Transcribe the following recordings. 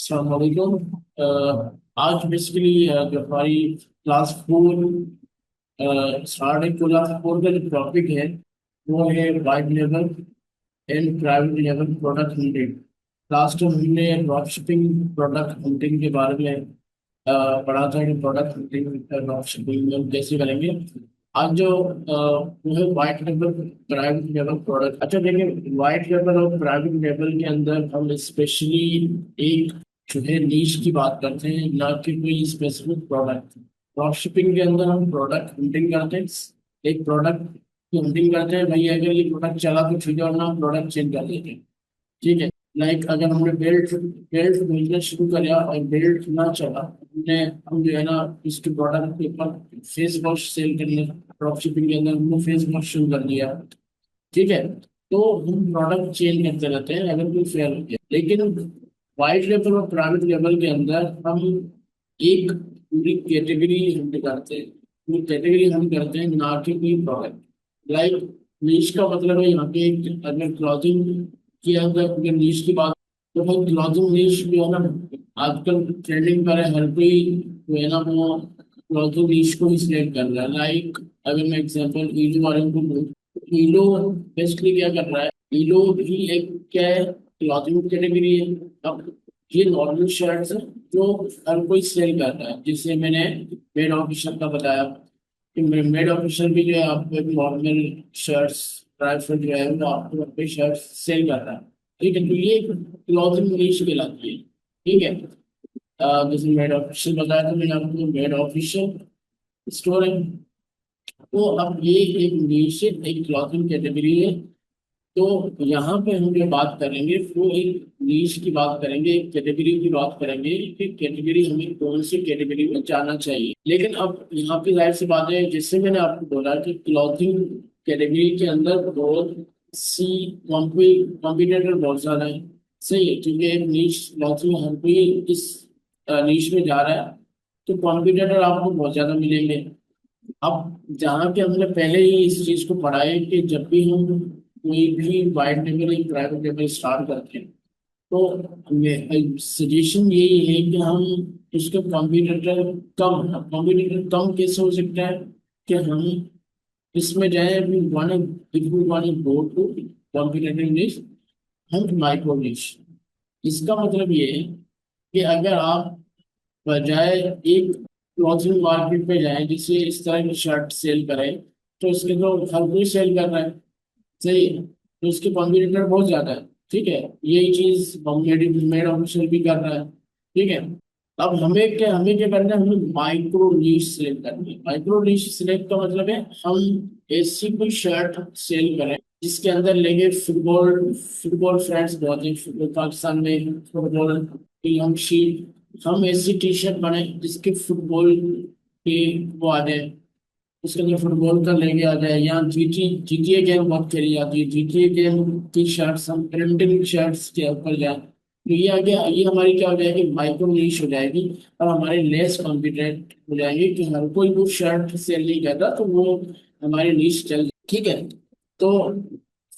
अस्सलाम वालेकुम। आज बेसिकली जो हमारी क्लास 4 स्टार्ट है, क्लास 4 का जो टॉपिक है वो है wide level and private level product hunting. Last time हमने ड्रॉप शिपिंग प्रोडक्ट हंटिंग के बारे में पढ़ा था कि प्रोडक्ट हंटिंग ड्रॉप शिपिंग में कैसे करेंगे। आज जो वो है white level private level product. अच्छा देखिए, वाइट लेवल और प्राइवेट लेवल के अंदर हम स्पेशली एक जो है नीश की बात करते हैं, ना कि कोई स्पेसिफिक प्रोडक्ट। ड्रॉप शिपिंग के अंदर हम प्रोडक्ट हंटिंग करते हैं, एक प्रोडक्ट की हंटिंग करते हैं। भाई अगर ये प्रोडक्ट चला तो ठीक है, और ना प्रोडक्ट चेंज कर देते हैं। ठीक है। लाइक अगर हमने बेल्ट बेल्ट बिजनेस शुरू किया और बेल्ट ना चला, हम जो है ना इसके प्रोडक्ट के ऊपर फेस वॉश सेल करने, ड्रॉप शिपिंग के अंदर हमने फेस वॉश शुरू कर दिया। ठीक है। तो हम प्रोडक्ट चेंज करते रहते हैं अगर कोई फेल हो गया। लेकिन वाइट लेवल और प्राइवेट लेवल के अंदर हम एक पूरी कैटेगरी हम करते हैं, पूरी कैटेगरी हम करते हैं, ना कि कोई प्रोडक्ट। लाइक नीश का मतलब है यहाँ पे अगर क्लॉथिंग के अंदर अगर नीश की बात, तो भाई क्लॉथिंग नीश जो है ना आजकल ट्रेंडिंग पर है। हर कोई जो है ना वो क्लॉथिंग नीश को ही सिलेक्ट कर रहा है। लाइक अगर मैं एग्जांपल ईलो वाले को दूं, ईलो बेसिकली क्या कर रहा है, ईलो भी एक क्या है, क्लॉथिंग कैटेगरी है। अब ये नॉर्मल शर्ट्स है जो हर कोई सेल कर रहा है, जिससे मैंने मेड ऑफिशियल का बताया कि मेड ऑफिशियल भी जो है आपको एक नॉर्मल शर्ट्स ड्राई फ्रूट जो है वो आपको अपने शर्ट्स सेल कर रहा है। ठीक है, तो ये क्लॉथिंग नीश कहलाती है। ठीक है। जैसे मेड ऑफिशियल बताया था मैंने आपको, मेड ऑफिशियल स्टोर है। तो अब ये एक नीश है, एक क्लॉथिंग कैटेगरी है। तो यहाँ पे हम जो बात करेंगे वो एक नीश की बात करेंगे, एक कैटेगरी की बात करेंगे कि कैटेगरी हमें कौन सी कैटेगरी में जाना चाहिए। लेकिन अब यहाँ पे जाहिर सी बात है, जैसे मैंने आपको बोला कि क्लॉथिंग कैटेगरी के अंदर बहुत सी कॉम्पिटिटर बहुत ज्यादा है। सही है, क्योंकि एक नीश क्लॉथिंग हर कोई इस नीश में जा रहा है, तो कॉम्पिटिटर आपको बहुत ज्यादा मिलेंगे। अब जहाँ के हमने पहले ही इस चीज को पढ़ा है कि जब भी हम कोई भी वाइड लेवल या प्राइवेट लेवल स्टार्ट करते हैं, तो सजेशन यही है कि हम उसके कंप्यूटर कम कैसे हो सकता है कि हम इसमें जाए। We want if we want go to competitive niche, हम माइक्रो निश। इसका मतलब ये है कि अगर आप बजाय एक क्लॉथिंग मार्केट पे जाएं जिससे इस तरह की शर्ट सेल करें, तो इसके तो हर कोई सेल कर रहा है। सही है, तो उसके कॉम्पिटिटर बहुत ज्यादा है। ठीक है, यही चीज मेड मेड ऑफिशियल भी कर रहा है। ठीक है। अब हमें क्या करना है, हमें माइक्रो नीश सिलेक्ट करनी है। माइक्रो नीश सिलेक्ट का मतलब है हम ऐसी कोई शर्ट सेल करें जिसके अंदर लेंगे फुटबॉल फुटबॉल फ्रेंड्स बहुत हैं, फुटबॉल पाकिस्तान में फुटबॉल की हम शीट, हम ऐसी टी शर्ट बनाए जिसके फुटबॉल के वो आ जाए, उसके अंदर फुटबॉल का लेके आ जाए। यहाँ जीटीए गेम बहुत खेली जाती है, जीटीए गेम की शर्ट्स हम प्रिंटिंग शर्ट्स के ऊपर जाए, तो ये आगे ये हमारी क्या हो जाएगी, माइक्रो नीश हो जाएगी। और हमारे लेस कॉम्पिटेंट हो जाएंगे कि हर कोई वो शर्ट सेल नहीं कर रहा, तो वो हमारी नीश चल। ठीक है। तो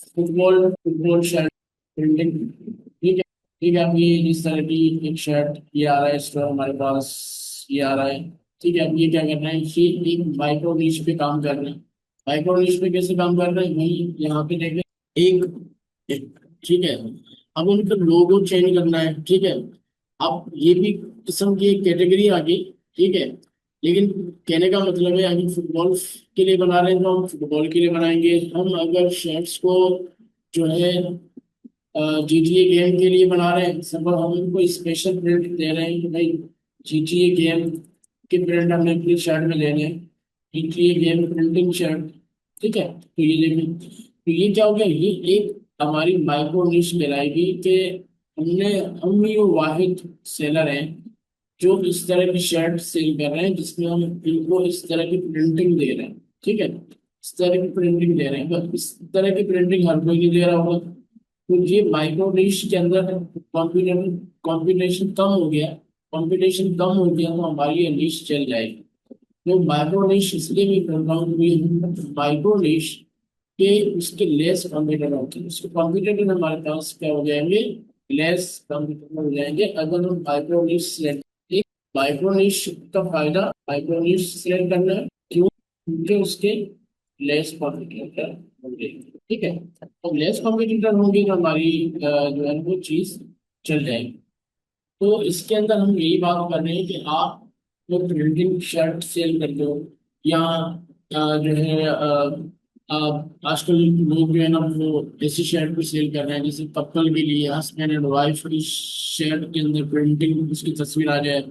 फुटबॉल फुटबॉल शर्ट प्रिंटिंग। ठीक है। ठीक है, अब ये इस तरह की एक शर्ट ये आ रहा है स्टोर हमारे पास, ये आ रहा है। ठीक है, अब ये क्या कर रहे हैं, ये एक माइक्रो नीश पे काम कर रहे हैं। माइक्रो नीश पे कैसे काम कर रहे हैं, वही यहाँ पे देखें, एक, एक। ठीक है। अब उनका लोगो चेंज करना है। ठीक है। अब ये भी किस्म की एक कैटेगरी आ गई। ठीक है। लेकिन कहने का मतलब है, अगर फुटबॉल के लिए बना रहे हैं तो हम फुटबॉल के लिए बनाएंगे। हम अगर शर्ट्स को जो है जीटीए गेम के लिए बना रहे हैं, सब हम उनको स्पेशल प्रिंट दे रहे हैं कि भाई जीटीए गेम के प्रिंट हमने अपनी शर्ट में लेने हैं, जीटीए गेम प्रिंटिंग शर्ट। ठीक है, तो ये लेंगे। तो ये क्या हो गया, ये एक हमारी माइक्रो निश कहलाएगी कि हम ही वो वाहिद सेलर हैं जो इस तरह की शर्ट सेल कर रहे हैं जिसमें हम इनको इस तरह की प्रिंटिंग दे रहे हैं। ठीक है, इस तरह की प्रिंटिंग दे रहे हैं, बस इस तरह की प्रिंटिंग हर कोई नहीं दे रहा होगा। तो ये माइक्रो निश के अंदर कॉम्पिटिशन कंपटीशन कम हो गया, कंपटीशन कम हो गया, तो हमारी ये निश चल जाएगी। तो माइक्रो निश इसलिए भी कर रहा हूँ कि माइक्रो निश के उसके लेस कॉम्पिटिटर होते हैं, उसके कॉम्पिटिटर हमारे पास क्या हो जाएंगे, लेस कंफर्टेबल हो जाएंगे अगर हम माइक्रो निश सिलेक्ट। एक माइक्रो निश का फायदा माइक्रो निश सिलेक्ट करना है, क्यों? क्योंकि उसके लेस कॉम्पिटिटर होंगे। ठीक है, तो लेस कॉम्पिटिटर होंगे तो हमारी जो है वो चीज चल जाएगी। तो इसके अंदर हम यही बात कर रहे हैं कि आप जो प्रिंटिंग शर्ट सेल करते हो, या जो है आजकल लोग जो है ना वो ऐसी शर्ट भी सेल कर रहे हैं जैसे कपल के लिए हस्बैंड एंड वाइफ की शर्ट के अंदर प्रिंटिंग उसकी तस्वीर आ जाए।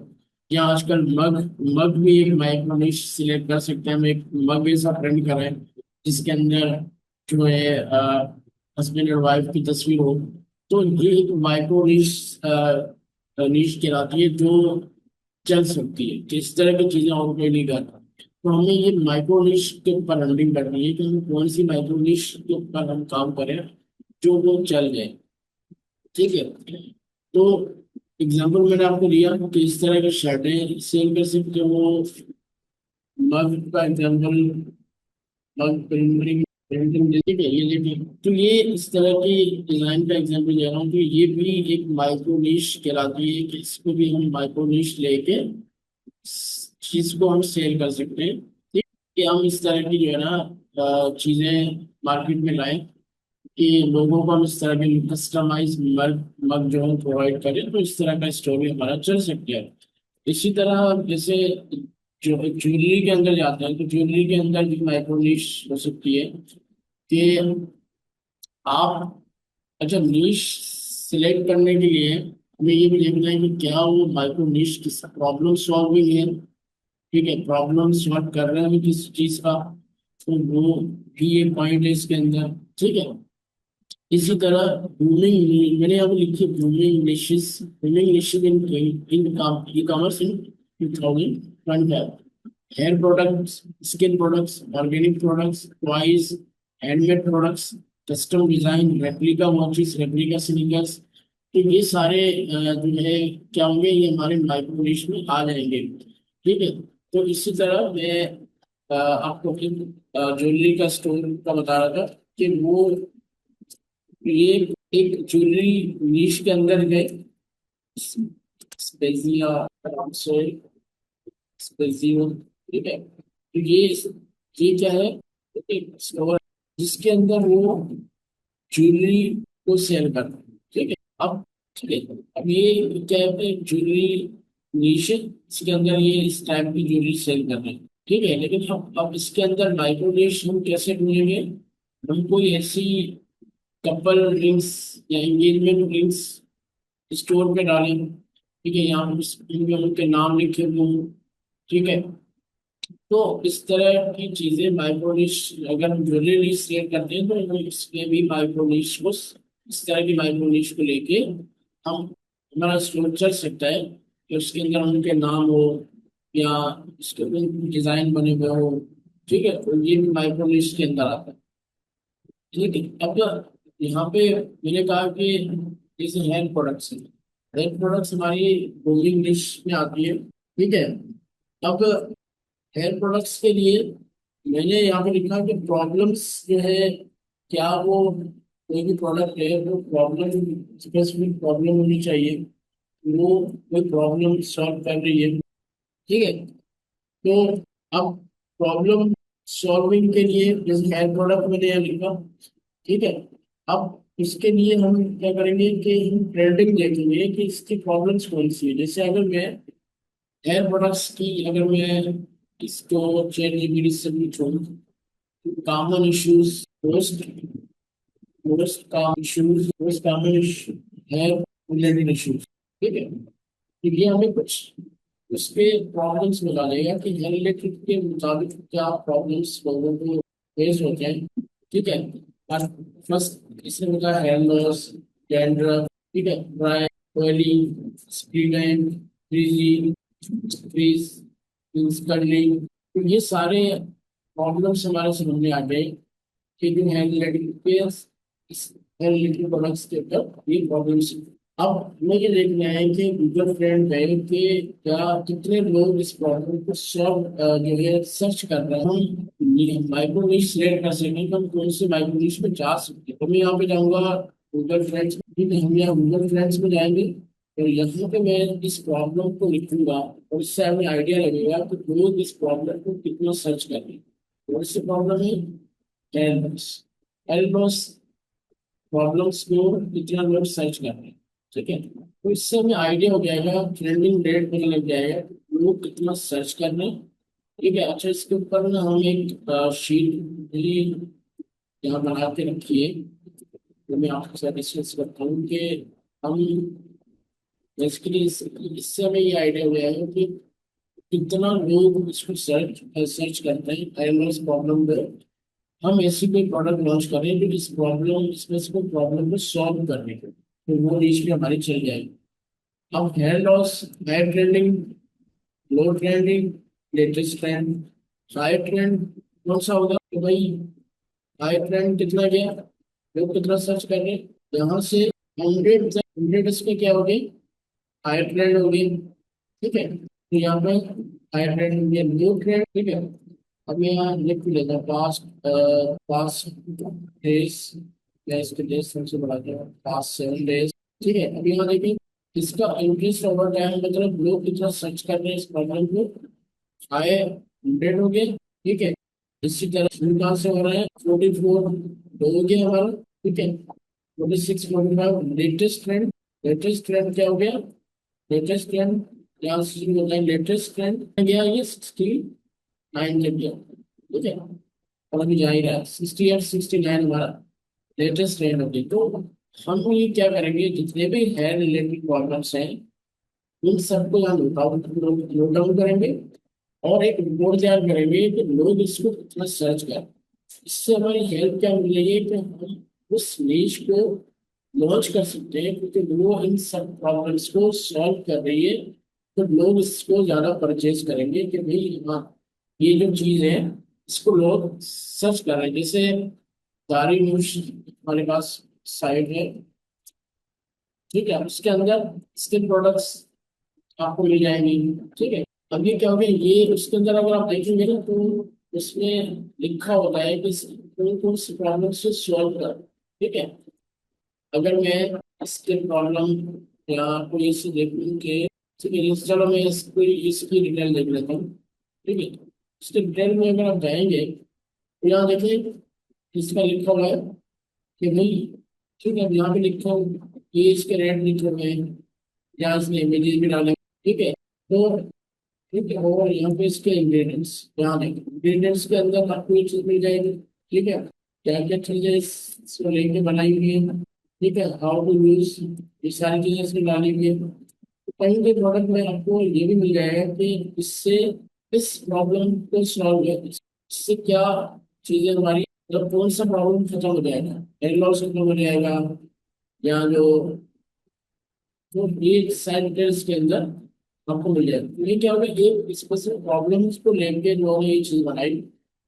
या आजकल मग मग भी एक माइक्रो निश सिलेक्ट कर सकते हैं, हम एक मग ऐसा प्रिंट करें जिसके अंदर जो है हस्बैंड एंड वाइफ की तस्वीर हो। तो ये एक माइक्रो निश नीश कहलाती है जो चल सकती है, कि इस तरह की चीजें और कोई नहीं करता। तो हमें ये माइक्रो निश के ऊपर रनिंग करनी है कि हम कौन सी माइक्रो निश के ऊपर हम काम करें जो वो चल जाए। ठीक है, तो एग्जाम्पल मैंने आपको दिया कि इस तरह की शर्टें सेल कर सकते हो। मग का एग्जाम्पल, मग प्रिंटिंग प्रिंटिंग जैसे कि ये देखिए, तो ये इस तरह की डिजाइन का एग्जाम्पल दे रहा हूँ, तो ये भी एक माइक्रो निश कहलाती है कि इसको भी हम माइक्रो निश लेके चीज को हम सेल कर सकते हैं। ठीक, कि हम इस तरह की जो है ना चीजें मार्केट में लाएं कि लोगों को हम इस तरह के कस्टमाइज मग मग जो है प्रोवाइड करें, तो इस तरह का स्टोरी हमारा चल सकता है। इसी तरह जैसे जो ज्वेलरी के अंदर जाते हैं, तो ज्वेलरी के अंदर भी माइक्रो निश हो सकती है कि आप, अच्छा, नीश सिलेक्ट करने के लिए हमें ये भी देखना है कि क्या वो माइक्रो निश किस प्रॉब्लम सॉल्विंग है। ठीक है, प्रॉब्लम सॉल्व कर रहे हैं किस चीज का, तो वो भी एक पॉइंट है इसके अंदर। ठीक है, इसी तरह बूमिंग, मैंने यहाँ पे लिखी booming niches in in e commerce in 2025। Hair products, skin products, organic products, toys, handmade products, custom design, replica watches, replica sneakers. तो ये सारे जो है क्या होंगे, ये हमारे माइक्रो निश में आ जाएंगे। ठीक है, तो इसी तरह मैं आपको एक ज्वेलरी का स्टोर का बता रहा था कि वो ये एक ज्वेलरी निश के अंदर गए, स्पेजिया, स्पेजियो। ठीक है, तो ये क्या है, एक स्टोर जिसके अंदर वो ज्वेलरी को सेल करते हैं। ठीक है, अब ठीक है, अब ये क्या है, ज्वेलरी निश है, इसके अंदर ये इस टाइप की ज्वेलरी सेल कर रहे हैं। ठीक है, लेकिन अब इसके अंदर माइक्रो निश हम कैसे ढूंढेंगे? हम कोई ऐसी कपल रिंग्स या एंगेजमेंट रिंग्स स्टोर पे डालें। ठीक है, यहाँ पे इनमें उनके नाम लिखे हों। ठीक है, तो इस तरह की चीजें माइक्रोनिश, अगर हम ज्वेलरी निश सेल करते हैं तो हम इसमें भी माइक्रोनिश को, इस तरह की माइक्रोनिश को लेके हम, हमारा स्टोर चल सकता है कि उसके अंदर उनके नाम हो या उसके डिजाइन बने हुए हो। ठीक है, तो ये भी माइक्रोनिश के अंदर आता है। ठीक है, अब यहाँ पे मैंने कहा कि जैसे हेयर प्रोडक्ट्स हैं, हेयर प्रोडक्ट्स हमारी ग्रूमिंग डिश में आती है। ठीक है, अब हेयर प्रोडक्ट्स के लिए मैंने यहाँ पे लिखा कि प्रॉब्लम्स जो है, क्या वो कोई भी प्रोडक्ट है वो प्रॉब्लम, स्पेसिफिक प्रॉब्लम होनी चाहिए, वो कोई प्रॉब्लम सॉल्व कर रही है। ठीक है, तो अब प्रॉब्लम सॉल्विंग के लिए जैसे हेयर प्रोडक्ट मैंने यहाँ लिखा। ठीक है, अब इसके लिए हम क्या करेंगे कि हम ट्रेंडिंग देखेंगे कि इसकी प्रॉब्लम्स कौन सी है। जैसे अगर मैं हेयर प्रोडक्ट्स की, अगर मैं इसको चैट जीपीटी से पूछूं, common issues, most most common issues, most common hair related issues. ठीक है, तो ये हमें कुछ उसके प्रॉब्लम्स बता देगा कि हेयर रिलेटेड के मुताबिक क्या प्रॉब्लम्स लोगों को फेस होते हैं। ठीक है, और फर्स्ट इसने बताया हेयर लॉस, डैंड्रफ, ठीक है, dry, oily, split end frizzy, frizz, curling. तो ये सारे प्रॉब्लम्स हमारे समझ में आ गए कि जो हेयर रिलेटेड के, इस हेयर रिलेटेड प्रोडक्ट्स के ऊपर ये प्रॉब्लम्स। अब हमें ये देखना है कि गूगल ट्रेंड है कि क्या कितने लोग इस प्रॉब्लम को सॉल्व जो है सर्च कर रहे हैं। हम माइक्रो निश सिलेक्ट कर सकें कि हम कौन से माइक्रो निश में जा सकते हैं। तो मैं यहाँ पे जाऊँगा गूगल फ्रेंड्स, ठीक है, हम यहाँ गूगल फ्रेंड्स में जाएंगे। तो यहाँ पे मैं इस प्रॉब्लम को लिखूंगा और इससे हमें आइडिया लगेगा कि लोग इस प्रॉब्लम को कितना सर्च कर रहे हैं। कौन सी प्रॉब्लम है? एल्बस। एल्बस प्रॉब्लम्स को कितना लोग सर्च कर रहे हैं, ठीक है। तो इससे हमें आइडिया हो जाएगा, ट्रेंडिंग रेट पता लग जाएगा कि लोग कितना सर्च कर रहे हैं, ठीक है। अच्छा, इसके ऊपर ना हम एक शीट भी यहाँ बना के रखिए, तो मैं आपके साथ डिस्कस करता हूँ कि हम बेसिकली इससे हमें ये आइडिया हो जाएगा कि कितना लोग इसको सर्च सर्च करते हैं एल्बस प्रॉब्लम पे। हम ऐसी कोई प्रोडक्ट लॉन्च करें जो इस प्रॉब्लम, इसमें से कोई प्रॉब्लम को सॉल्व करने के, तो वो नीच में हमारी चल जाएगी। अब hair loss, high trending, low trending, latest trend. High trend कौन सा होगा कि भाई हाई ट्रेंड कितना गया, लोग कितना सर्च कर रहे हैं, यहाँ से 100 इसमें क्या हो गई, हाई ट्रेंड हो गई, ठीक है। तो यहाँ पे हाई ट्रेंड हो गया, लो ट्रेंड, ठीक है। अब मैं यहाँ लिख लेता हूँ पास्ट, पास्ट डेज, या इसके डेज सबसे बड़ा क्या, पास्ट 7 डेज, ठीक है। अब यहाँ देखिए इसका इंक्रीज ओवर टाइम, मतलब लोग कितना सर्च कर रहे हैं इस प्रॉब्लम को, हाई 100 हो गया, ठीक है। इसी तरह शुरू कहाँ से हो रहा है, 44 हो गया हमारा, ठीक है। 46, 45 लेटेस्ट ट्रेंड। लेटेस्ट ट्रेंड क्या हो गया, लेटेस्ट ट्रेंड यहाँ से शुरू होता है, लेटेस्ट ट्रेंड गया ये 69 तक गया, ठीक है। और अभी जा ही रहा है 68, 69 हमारा लेटेस्ट ट्रेंड हो गई। तो हम ये क्या करेंगे, जितने भी हेयर रिलेटेड प्रॉब्लम्स हैं इन सबको यहाँ नोट डाउन करेंगे और एक रिपोर्ट तैयार करेंगे कि लोग इसको कितना सर्च करें। इससे हमारी हेल्प क्या मिलेगी कि हम उस नीश को लॉन्च कर सकते हैं, क्योंकि वो इन सब प्रॉब्लम्स को सॉल्व कर रही है। तो लोग इसको ज़्यादा परचेज करेंगे कि भाई हाँ, ये जो चीज़ है इसको लोग सर्च कर रहे हैं। जैसे दारी न्यूज हमारे पास साइट है, ठीक है, उसके अंदर स्किन प्रोडक्ट्स आपको मिल जाएंगी, ठीक है। अब ये क्या हो गया, ये उसके अंदर अगर आप देखेंगे ना तो उसमें लिखा होता है कि कौन कौन सी प्रॉब्लम से सॉल्व कर, ठीक है। अगर मैं इसके प्रॉब्लम या कोई इसे देखूँ कि, ठीक है, चलो मैं इसको इसकी डिटेल देख लेता हूँ, ठीक है। इसके डिटेल में अगर आप जाएंगे तो यहाँ देखिए इसका लिखा हुआ है कि भाई, ठीक है, अब यहाँ पे लिखा हो ये इसके रेट लिखे हुए हैं, यहाँ इसने इमेजेस भी डाले, ठीक है। तो ठीक है, और यहाँ पे इसके इंग्रेडिएंट्स, यहाँ देखिए इंग्रेडिएंट्स के अंदर आपको ये चीज मिल जाएगी, ठीक है। क्या क्या चीजें इसको लेके बनाई हुई है, ठीक है, हाउ टू यूज, ये सारी चीजें इसमें डाली हुई है। तो कहीं के प्रोडक्ट में आपको ये भी मिल जाएगा कि इससे इस प्रॉब्लम को सॉल्व है, इससे क्या चीजें हमारी, मतलब कौन सा प्रॉब्लम खत्म हो जाएगा, हेयर लॉस खत्म हो जाएगा, या जो, तो ये सारे डिटेल्स के अंदर आपको मिल जाएगा। तो ये क्या होगा, एक स्पेसिफिक प्रॉब्लम्स को लेके जो है ये चीज बनाई,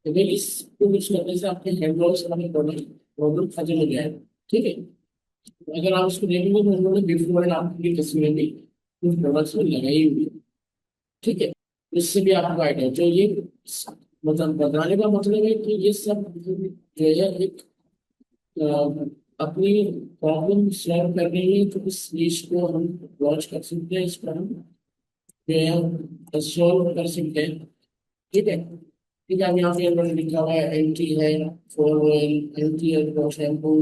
तो भाई इसको कुछ करने से आपके हेड लॉस वाले प्रॉब्लम खत्म हो जाएगा, ठीक है। तो अगर आप उसको देखेंगे तो उन्होंने बिफोर एंड आफ्टर की तस्वीरें भी उन प्रोडक्ट्स में लगाई हुई है, ठीक है। इससे भी आपको आइडिया जो ये मतलब बताने का मतलब है कि ये सब जो है एक अपनी प्रॉब्लम सॉल्व कर रही है, तो इस चीज को हम लॉन्च कर सकते हैं, इस पर हम जो है सॉल्व कर सकते हैं, ठीक है। ठीक है, अब यहाँ पे मैंने लिखा हुआ है एंटी है, फॉर ऑयल, एंटी है फॉर शैम्पू।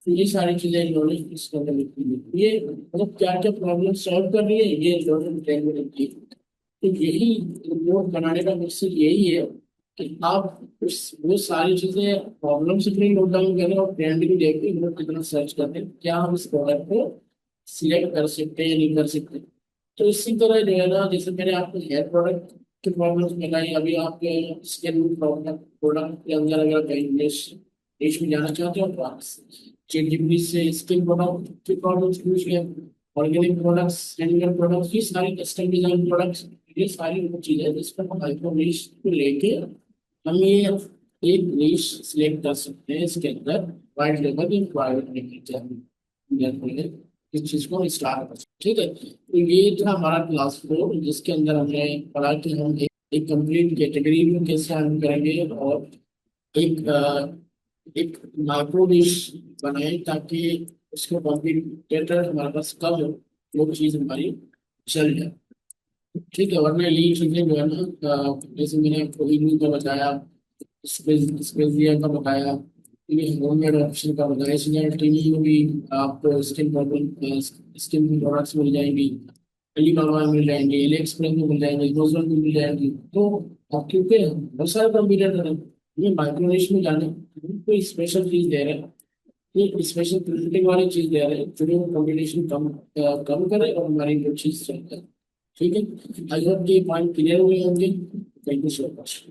तो ये सारी चीजें इन्होंने इसके अंदर लिखी हुई है। ये मतलब क्या क्या प्रॉब्लम सॉल्व कर रही है ये इन्होंने डिटेल में लिखी है। तो यही रिपोर्ट बनाने का मकसद यही है कि आप उस वो सारी चीजें प्रॉब्लम से भी नोट डाउन करें और ट्रेंड भी देखें, लोग कितना सर्च करते हैं, क्या हम इस प्रोडक्ट को सिलेक्ट कर सकते हैं या नहीं कर सकते। तो इसी तरह जो है ना, जैसे मैंने आपको हेयर प्रोडक्ट की प्रॉब्लम्स बताई, अभी आपके स्किन प्रोडक्ट प्रोडक्ट के अंदर अगर कहीं इंग्लिश देश में जाना चाहते हो तो आप चैट जीपीटी से स्किन प्रोडक्ट की प्रॉब्लम्स पूछ लें, ऑर्गेनिक प्रोडक्ट्स, एनिमल प्रोडक्ट्स, ये सारी कस्टम डिजाइन प्रोडक्ट्स, ये सारी वो चीजें जिस पर हम माइक्रो नीश को लेके हम ये एक नीश सिलेक्ट कर सकते हैं, इसके अंदर वाइट लेवल इन प्राइवेट इस चीज को स्टार्ट कर सकते हैं, ठीक है। तो ये था हमारा क्लास 4, जिसके अंदर हमने पढ़ा कि हम एक कंप्लीट कैटेगरी को कैसे हैंडल करेंगे और एक एक माइक्रो डिश बनाए ताकि उसके कॉम्पिटिटर हमारे पास कब हो, वो चीज़ हमारी चल जाए। ठीक है, वरना ये चीज़ें जो है ना, जैसे मैंने आपको इडली का बताया, स्पेजिया का बताया, ये होममेड ऑप्शन का बताया, इसलिए टीवी में भी आपको स्किन प्रोडक्ट्स मिल जाएंगी, अलीबाबा में मिल जाएंगे, एली एक्सप्रेस में मिल जाएंगे, अमेज़न में मिल जाएंगी। तो अब क्योंकि बहुत सारे कंपीटर है, ये माइक्रोवेव में जाने कोई स्पेशल चीज दे रहे हैं, ये स्पेशल प्रिंटिंग वाली चीज दे रहे हैं जो कंपटीशन कम करे और हमारी जो चीज चलता है। ठीक है, आई होप ये पॉइंट क्लियर हुए होंगे। Thank you so much.